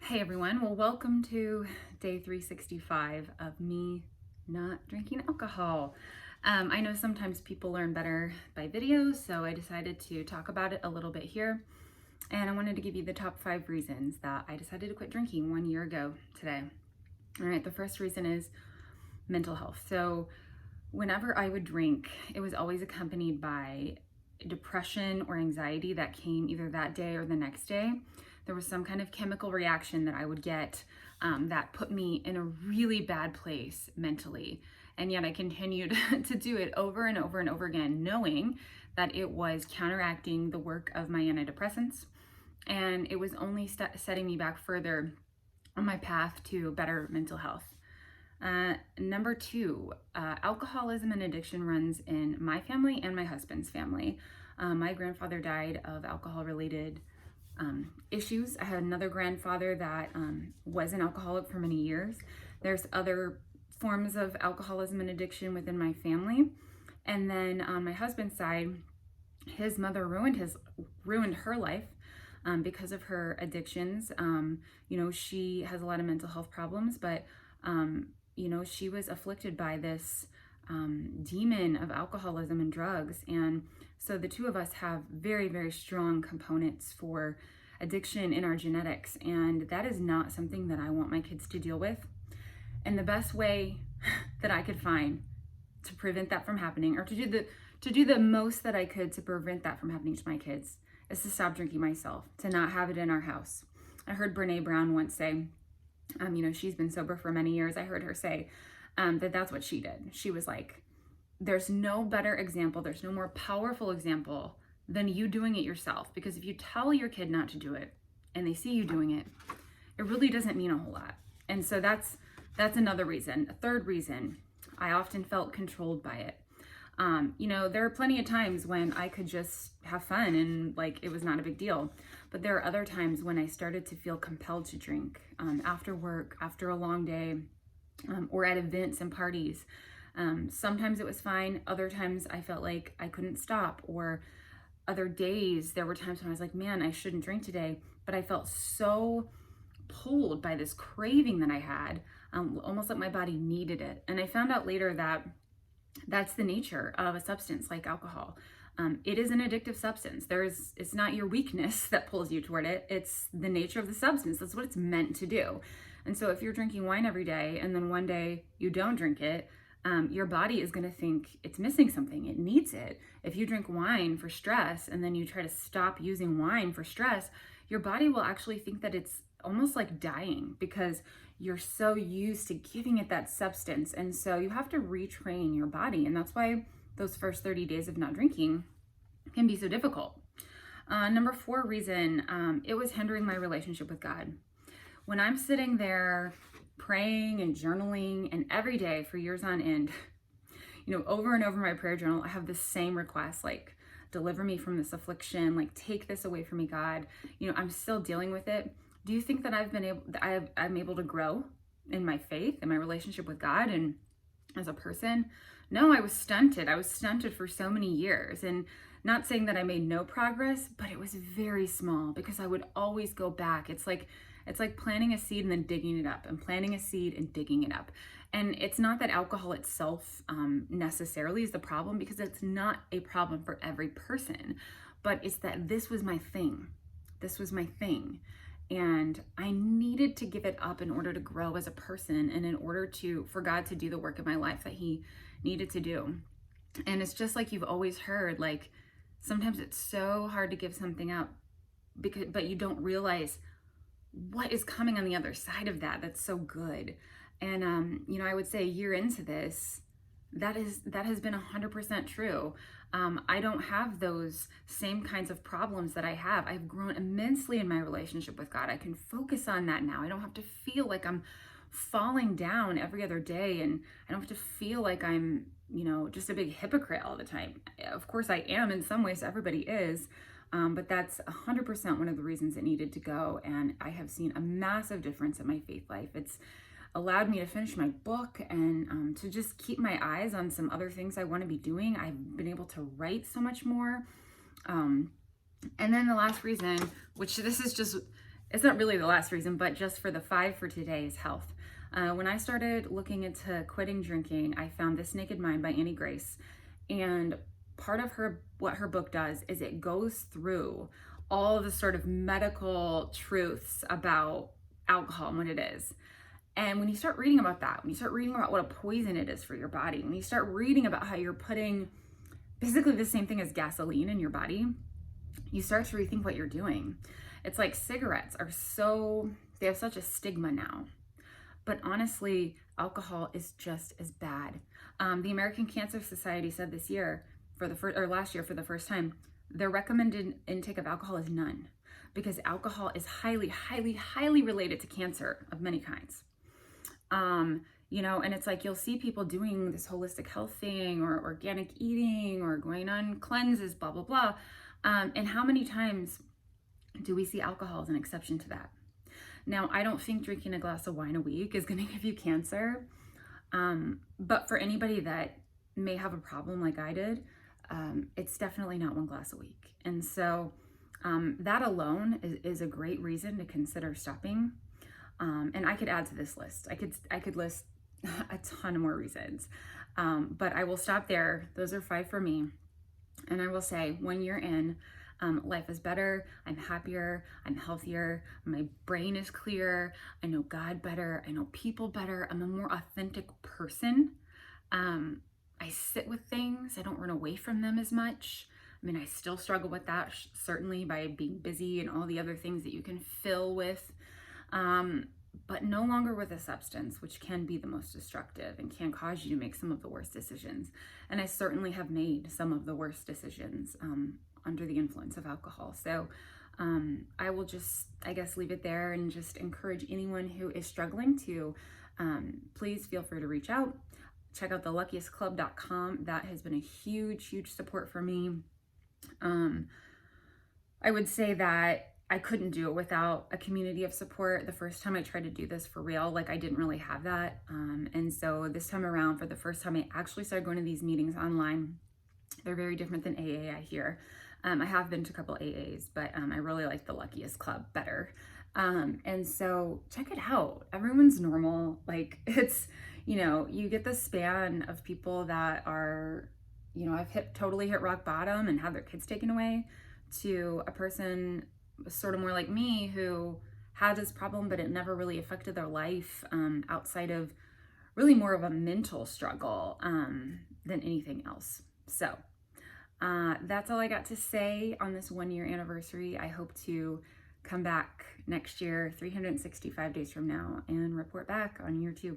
Hey everyone, well, welcome to day 365 of me not drinking alcohol. I know sometimes people learn better by videos, so I decided to talk about it a little bit here. And I wanted to give you the top 5 reasons that I decided to quit drinking 1 year ago today. All right, the first reason is mental health. So, whenever I would drink, it was always accompanied by depression or anxiety that came either that day or the next day. There was some kind of chemical reaction that I would get that put me in a really bad place mentally. And yet I continued to do it over and over and over again, knowing that it was counteracting the work of my antidepressants. And it was only setting me back further on my path to better mental health. Number 2, alcoholism and addiction runs in my family and my husband's family. My grandfather died of alcohol-related issues. I had another grandfather that was an alcoholic for many years. There's other forms of alcoholism and addiction within my family. And then on my husband's side, his mother ruined her life because of her addictions. She has a lot of mental health problems, but she was afflicted by this demon of alcoholism and drugs. And so the two of us have very, very strong components for addiction in our genetics. And that is not something that I want my kids to deal with. And the best way that I could find to prevent that from happening, or to do the most that I could to prevent that from happening to my kids, is to stop drinking myself, to not have it in our house. I heard Brene Brown once say, she's been sober for many years. I heard her say that's what she did. She was like, there's no better example, there's no more powerful example than you doing it yourself. Because if you tell your kid not to do it and they see you doing it, it really doesn't mean a whole lot. And so that's another reason. A third reason, I often felt controlled by it. There are plenty of times when I could just have fun and it was not a big deal. But there are other times when I started to feel compelled to drink after work, after a long day, or at events and parties. Sometimes it was fine. Other times I felt like I couldn't stop, or other days there were times when I was like, man, I shouldn't drink today. But I felt so pulled by this craving that I had, almost like my body needed it. And I found out later that that's the nature of a substance like alcohol. It is an addictive substance. It's not your weakness that pulls you toward it. It's the nature of the substance. That's what it's meant to do. And so if you're drinking wine every day and then one day you don't drink it, your body is going to think it's missing something. It needs it. If you drink wine for stress and then you try to stop using wine for stress, your body will actually think that it's almost like dying because you're so used to giving it that substance. And so you have to retrain your body. And that's why those first 30 days of not drinking can be so difficult. Number 4 reason, it was hindering my relationship with God. When I'm sitting there praying and journaling and every day for years on end, over and over my prayer journal, I have the same request, like, deliver me from this affliction, like, take this away from me, God. I'm still dealing with it. Do you think that I'm able to grow in my faith and my relationship with God and as a person? No, I was stunted. I was stunted for so many years. And not saying that I made no progress, but it was very small because I would always go back. It's like planting a seed and then digging it up, and planting a seed and digging it up. And it's not that alcohol itself necessarily is the problem, because it's not a problem for every person, but it's that this was my thing. This was my thing. And I needed to give it up in order to grow as a person, and in order for God to do the work in my life that he needed to do. And it's just like you've always heard, like, sometimes it's so hard to give something up but you don't realize what is coming on the other side of that. That's so good. And I would say a year into this, that has been 100% true. I don't have those same kinds of problems that I have. I've grown immensely in my relationship with God. I can focus on that now. I don't have to feel like I'm falling down every other day, and I don't have to feel like I'm, just a big hypocrite all the time. Of course I am in some ways, everybody is. But that's 100% one of the reasons it needed to go. And I have seen a massive difference in my faith life. It's allowed me to finish my book and to just keep my eyes on some other things I want to be doing. I've been able to write so much more. And then the last reason, which this is just, it's not really the last reason, but just for the 5 for today is health. When I started looking into quitting drinking, I found This Naked Mind by Annie Grace. And part of what her book does is it goes through all of the sort of medical truths about alcohol and what it is. And when you start reading about that, when you start reading about what a poison it is for your body, when you start reading about how you're putting basically the same thing as gasoline in your body, you start to rethink what you're doing. It's like cigarettes they have such a stigma now. But honestly, alcohol is just as bad. The American Cancer Society said last year for the first time, their recommended intake of alcohol is none, because alcohol is highly, highly, highly related to cancer of many kinds. And it's like you'll see people doing this holistic health thing or organic eating or going on cleanses, blah, blah, blah. And how many times do we see alcohol as an exception to that? Now, I don't think drinking a glass of wine a week is going to give you cancer. But for anybody that may have a problem like I did, it's definitely not 1 glass a week. And so that alone is a great reason to consider stopping. And I could add to this list. I could list a ton more reasons. But I will stop there. Those are 5 for me. And I will say 1 year in, life is better. I'm happier. I'm healthier. My brain is clear. I know God better. I know people better. I'm a more authentic person. I sit with things. I don't run away from them as much. I mean, I still struggle with that, certainly by being busy and all the other things that you can fill with, but no longer with a substance, which can be the most destructive and can cause you to make some of the worst decisions. And I certainly have made some of the worst decisions under the influence of alcohol. So I will just, I guess, leave it there and just encourage anyone who is struggling to please feel free to reach out. Check out the luckiestclub.com. That has been a huge, huge support for me. I would say that I couldn't do it without a community of support. The first time I tried to do this for real, I didn't really have that. And so this time around, for the first time, I actually started going to these meetings online. They're very different than AA, I hear. I have been to a couple AAs, but I really like the Luckiest Club better. And so check it out. Everyone's normal. It's, you get the span of people that are, I've totally hit rock bottom and had their kids taken away, to a person sort of more like me who had this problem, but it never really affected their life outside of really more of a mental struggle than anything else. So that's all I got to say on this 1 year anniversary. I hope to come back next year, 365 days from now, and report back on year 2.